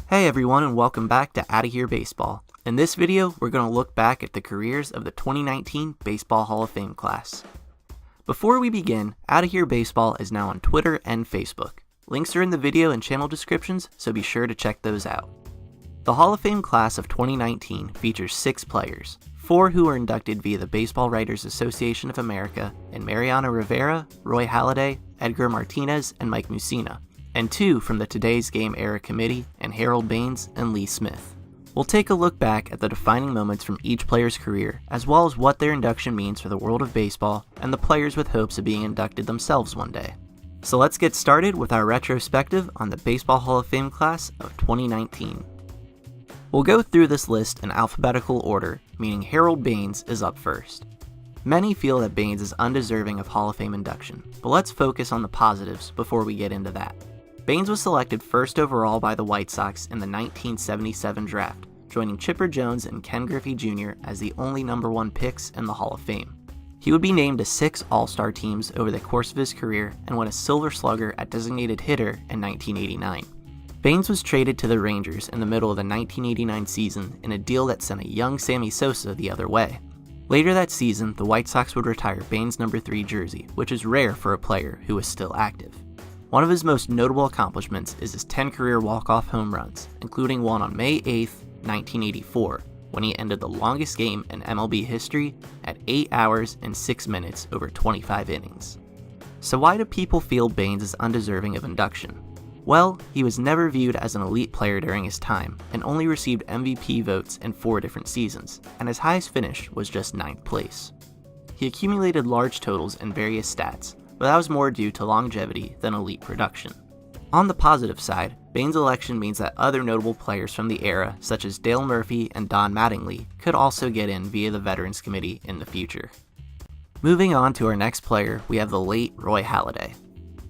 Hey everyone, and welcome back to Outta Here Baseball. In this video, we're going to look back at the careers of the 2019 Baseball Hall of Fame class. Before we begin, Outta Here Baseball is now on Twitter and Facebook. Links are in the video and channel descriptions, so be sure to check those out. The Hall of Fame class of 2019 features 6 players, 4 who were inducted via the Baseball Writers Association of America, and Mariano Rivera, Roy Halladay, Edgar Martinez, and Mike Mussina, and 2 from the Today's Game Era Committee, and Harold Baines and Lee Smith. We'll take a look back at the defining moments from each player's career, as well as what their induction means for the world of baseball and the players with hopes of being inducted themselves one day. So let's get started with our retrospective on the Baseball Hall of Fame class of 2019. We'll go through this list in alphabetical order, meaning Harold Baines is up first. Many feel that Baines is undeserving of Hall of Fame induction, but let's focus on the positives before we get into that. Baines was selected first overall by the White Sox in the 1977 draft, joining Chipper Jones and Ken Griffey Jr. as the only number 1 picks in the Hall of Fame. He would be named to 6 All-Star teams over the course of his career and won a Silver Slugger at designated hitter in 1989. Baines was traded to the Rangers in the middle of the 1989 season in a deal that sent a young Sammy Sosa the other way. Later that season, the White Sox would retire Baines' number 3 jersey, which is rare for a player who is still active. One of his most notable accomplishments is his 10 career walk-off home runs, including one on May 8, 1984, when he ended the longest game in MLB history at 8 hours and 6 minutes over 25 innings. So why do people feel Baines is undeserving of induction? Well, he was never viewed as an elite player during his time, and only received MVP votes in 4 different seasons, and his highest finish was just 9th place. He accumulated large totals in various stats, but that was more due to longevity than elite production. On the positive side, Baines' election means that other notable players from the era, such as Dale Murphy and Don Mattingly, could also get in via the Veterans Committee in the future. Moving on to our next player, we have the late Roy Halladay.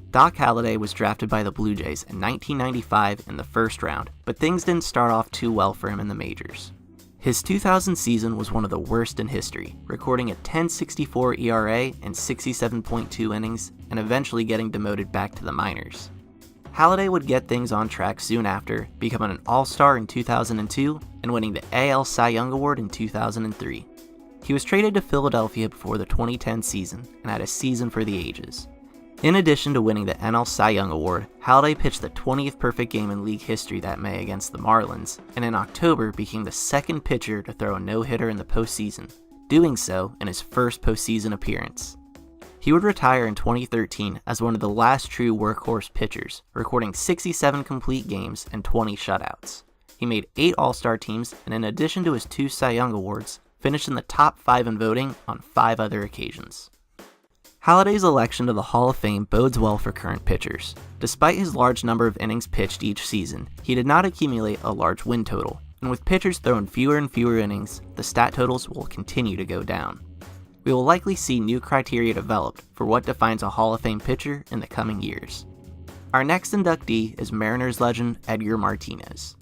Doc Halladay was drafted by the Blue Jays in 1995 in the first round, but things didn't start off too well for him in the majors. His 2000 season was one of the worst in history, recording a 10.64 ERA and 67.2 innings, and eventually getting demoted back to the minors. Halladay would get things on track soon after, becoming an All-Star in 2002 and winning the AL Cy Young Award in 2003. He was traded to Philadelphia before the 2010 season and had a season for the ages. In addition to winning the NL Cy Young Award, Halladay pitched the 20th perfect game in league history that May against the Marlins, and in October became the second pitcher to throw a no-hitter in the postseason, doing so in his first postseason appearance. He would retire in 2013 as one of the last true workhorse pitchers, recording 67 complete games and 20 shutouts. He made 8 All-Star teams, and in addition to his 2 Cy Young Awards, finished in the top 5 in voting on 5 other occasions. Halladay's election to the Hall of Fame bodes well for current pitchers. Despite his large number of innings pitched each season, he did not accumulate a large win total, and with pitchers throwing fewer and fewer innings, the stat totals will continue to go down. We will likely see new criteria developed for what defines a Hall of Fame pitcher in the coming years. Our next inductee is Mariners legend Edgar Martinez.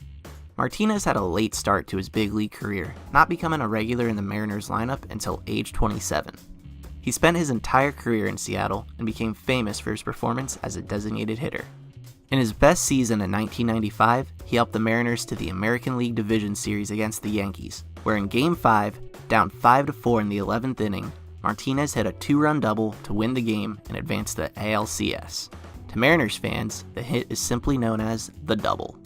Martinez had a late start to his big league career, not becoming a regular in the Mariners lineup until age 27. He spent his entire career in Seattle and became famous for his performance as a designated hitter. In his best season in 1995, he helped the Mariners to the American League Division Series against the Yankees, where in Game 5, down 5-4 in the 11th inning, Martinez hit a 2-run double to win the game and advance to the ALCS. To Mariners fans, the hit is simply known as the double.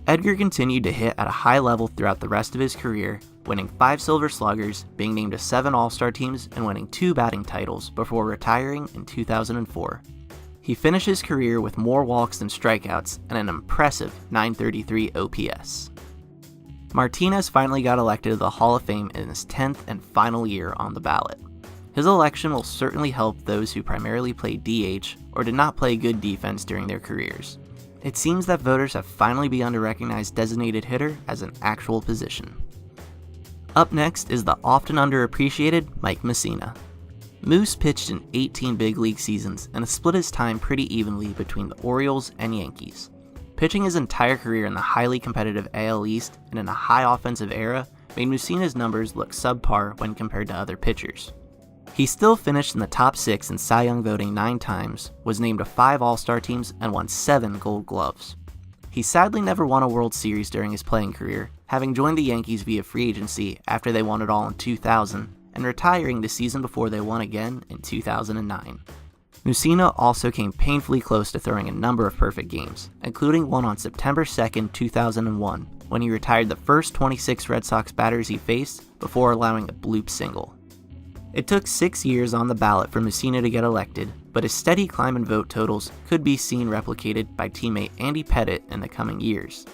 Edgar continued to hit at a high level throughout the rest of his career, winning 5 Silver Sluggers, being named to 7 All-Star teams, and winning 2 batting titles before retiring in 2004. He finished his career with more walks than strikeouts and an impressive .933 OPS. Martinez finally got elected to the Hall of Fame in his 10th and final year on the ballot. His election will certainly help those who primarily played DH or did not play good defense during their careers. It seems that voters have finally begun to recognize designated hitter as an actual position. Up next is the often underappreciated Mike Mussina. Moose pitched in 18 big league seasons and has split his time pretty evenly between the Orioles and Yankees. Pitching his entire career in the highly competitive AL East and in a high offensive era made Mussina's numbers look subpar when compared to other pitchers. He still finished in the top 6 in Cy Young voting 9 times, was named to 5 All-Star teams, and won 7 Gold Gloves. He sadly never won a World Series during his playing career, having joined the Yankees via free agency after they won it all in 2000, and retiring the season before they won again in 2009. Mussina also came painfully close to throwing a number of perfect games, including one on September 2, 2001, when he retired the first 26 Red Sox batters he faced before allowing a bloop single. It took 6 years on the ballot for Mussina to get elected, but his steady climb in vote totals could be seen replicated by teammate Andy Pettitte in the coming years.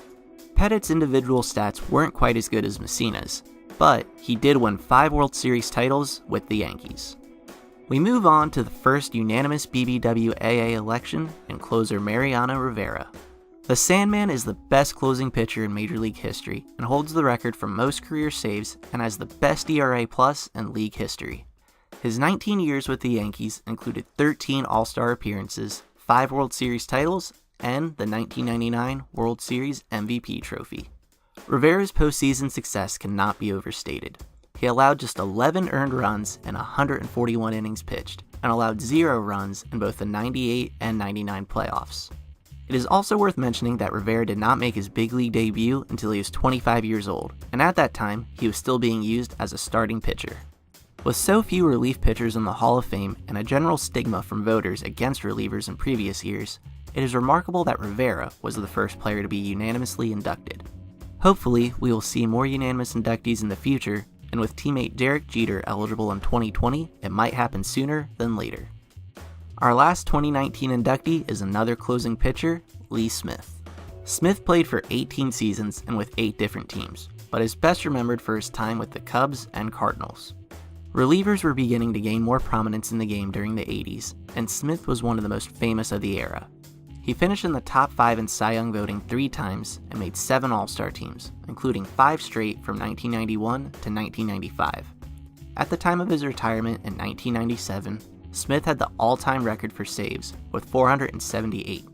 Pettitte's individual stats weren't quite as good as Mussina's, but he did win 5 World Series titles with the Yankees. We move on to the first unanimous BBWAA election and closer Mariano Rivera. The Sandman is the best closing pitcher in Major League history and holds the record for most career saves and has the best ERA plus in league history. His 19 years with the Yankees included 13 All-Star appearances, 5 World Series titles, and the 1999 World Series MVP trophy. Rivera's postseason success cannot be overstated. He allowed just 11 earned runs in 141 innings pitched, and allowed 0 runs in both the 98 and 99 playoffs. It is also worth mentioning that Rivera did not make his big league debut until he was 25 years old, and at that time, he was still being used as a starting pitcher. With so few relief pitchers in the Hall of Fame and a general stigma from voters against relievers in previous years, it is remarkable that Rivera was the first player to be unanimously inducted. Hopefully, we will see more unanimous inductees in the future, and with teammate Derek Jeter eligible in 2020, it might happen sooner than later. Our last 2019 inductee is another closing pitcher, Lee Smith. Smith played for 18 seasons and with 8 different teams, but is best remembered for his time with the Cubs and Cardinals. Relievers were beginning to gain more prominence in the game during the 80s, and Smith was one of the most famous of the era. He finished in the top 5 in Cy Young voting 3 times and made 7 All-Star teams, including 5 straight from 1991 to 1995. At the time of his retirement in 1997, Smith had the all-time record for saves with 478,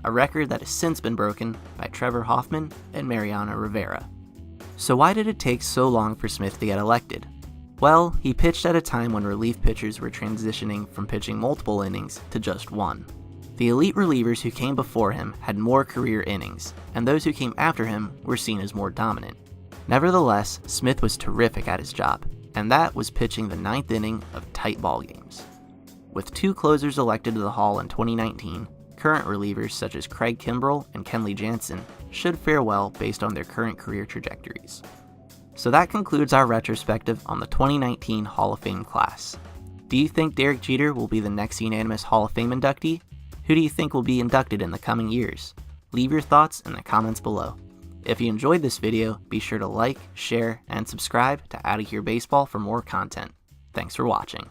a record that has since been broken by Trevor Hoffman and Mariano Rivera. So why did it take so long for Smith to get elected? Well, he pitched at a time when relief pitchers were transitioning from pitching multiple innings to just 1. The elite relievers who came before him had more career innings, and those who came after him were seen as more dominant. Nevertheless, Smith was terrific at his job, and that was pitching the 9th inning of tight ball games. With 2 closers elected to the Hall in 2019, current relievers such as Craig Kimbrell and Kenley Jansen should fare well based on their current career trajectories. So that concludes our retrospective on the 2019 Hall of Fame class. Do you think Derek Jeter will be the next unanimous Hall of Fame inductee? Who do you think will be inducted in the coming years? Leave your thoughts in the comments below. If you enjoyed this video, be sure to like, share, and subscribe to Outta Here Baseball for more content. Thanks for watching.